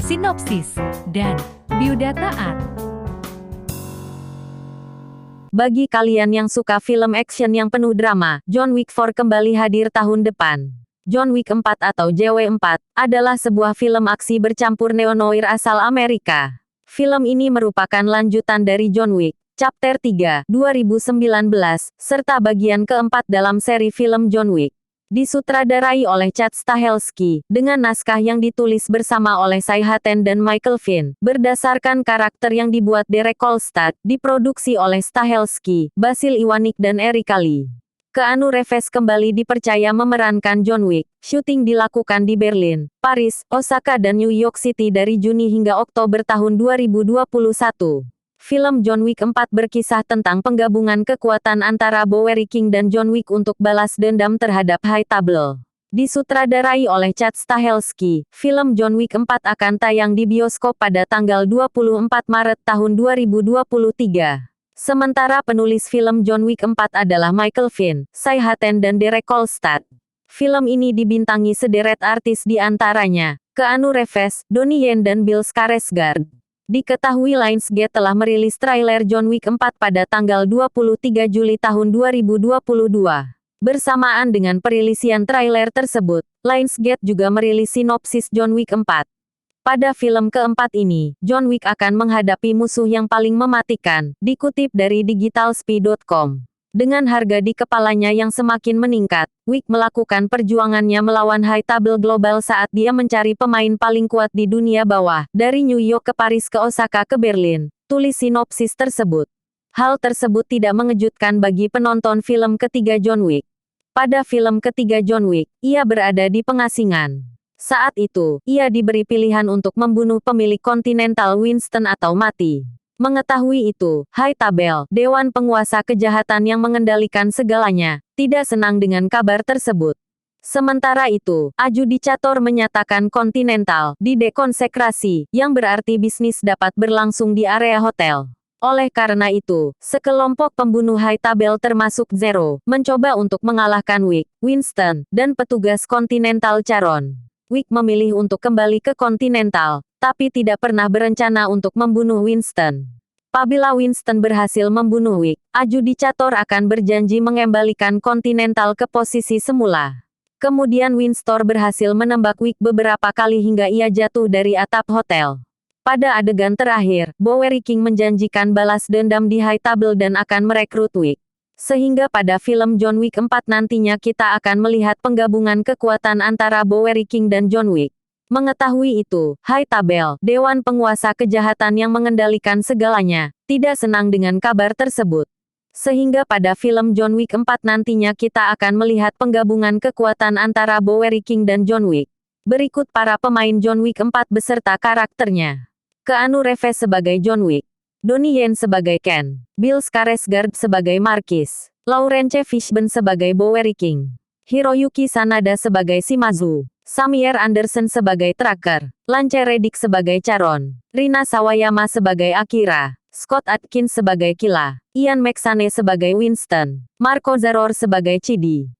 sinopsis, dan biodata art. Bagi kalian yang suka film action yang penuh drama, John Wick 4 kembali hadir tahun depan. John Wick 4 atau JW4 adalah sebuah film aksi bercampur neo-noir asal Amerika. Film ini merupakan lanjutan dari John Wick, Chapter 3, 2019, serta bagian keempat dalam seri film John Wick. Disutradarai oleh Chad Stahelski, dengan naskah yang ditulis bersama oleh Shai Hatten dan Michael Finn, berdasarkan karakter yang dibuat Derek Kolstad, diproduksi oleh Stahelski, Basil Iwanik dan Erika Lee. Keanu Reeves kembali dipercaya memerankan John Wick. Syuting dilakukan di Berlin, Paris, Osaka dan New York City dari Juni hingga Oktober tahun 2021. Film John Wick 4 berkisah tentang penggabungan kekuatan antara Bowery King dan John Wick untuk balas dendam terhadap High Table. Disutradarai oleh Chad Stahelski, film John Wick 4 akan tayang di bioskop pada tanggal 24 Maret tahun 2023. Sementara penulis film John Wick 4 adalah Michael Finn, Shai Hatten dan Derek Kolstad. Film ini dibintangi sederet artis di antaranya Keanu Reeves, Donnie Yen dan Bill Skarsgård. Diketahui Lionsgate telah merilis trailer John Wick 4 pada tanggal 23 Juli tahun 2022. Bersamaan dengan perilisan trailer tersebut, Lionsgate juga merilis sinopsis John Wick 4. Pada film keempat ini, John Wick akan menghadapi musuh yang paling mematikan, dikutip dari digitalspy.com. Dengan harga di kepalanya yang semakin meningkat, Wick melakukan perjuangannya melawan High Table Global saat dia mencari pemain paling kuat di dunia bawah, dari New York ke Paris ke Osaka ke Berlin, tulis sinopsis tersebut. Hal tersebut tidak mengejutkan bagi penonton film ketiga John Wick. Pada film ketiga John Wick, ia berada di pengasingan. Saat itu, ia diberi pilihan untuk membunuh pemilik Continental Winston atau mati. Mengetahui itu, High Table, dewan penguasa kejahatan yang mengendalikan segalanya, tidak senang dengan kabar tersebut. Sementara itu, adjudikator menyatakan Continental didekonsekrasi, yang berarti bisnis dapat berlangsung di area hotel. Oleh karena itu, sekelompok pembunuh High Table termasuk Zero, mencoba untuk mengalahkan Wick, Winston, dan petugas Continental Charon. Wick memilih untuk kembali ke Continental, tapi tidak pernah berencana untuk membunuh Winston. Apabila Winston berhasil membunuh Wick, adjudikator akan berjanji mengembalikan Continental ke posisi semula. Kemudian Winston berhasil menembak Wick beberapa kali hingga ia jatuh dari atap hotel. Pada adegan terakhir, Bowery King menjanjikan balas dendam di High Table dan akan merekrut Wick. Sehingga pada film John Wick 4 nantinya kita akan melihat penggabungan kekuatan antara Bowery King dan John Wick. Mengetahui itu, High Table, dewan penguasa kejahatan yang mengendalikan segalanya, tidak senang dengan kabar tersebut. Sehingga pada film John Wick 4 nantinya kita akan melihat penggabungan kekuatan antara Bowery King dan John Wick. Berikut para pemain John Wick 4 beserta karakternya. Keanu Reeves sebagai John Wick. Donnie Yen sebagai Ken, Bill Skarsgård sebagai Marquis, Laurence Fishburne sebagai Bowery King, Hiroyuki Sanada sebagai Shimazu, Samuel Anderson sebagai Tracker, Lance Reddick sebagai Charon, Rina Sawayama sebagai Akira, Scott Adkins sebagai Killa, Ian McShane sebagai Winston, Marco Zaror sebagai Chidi.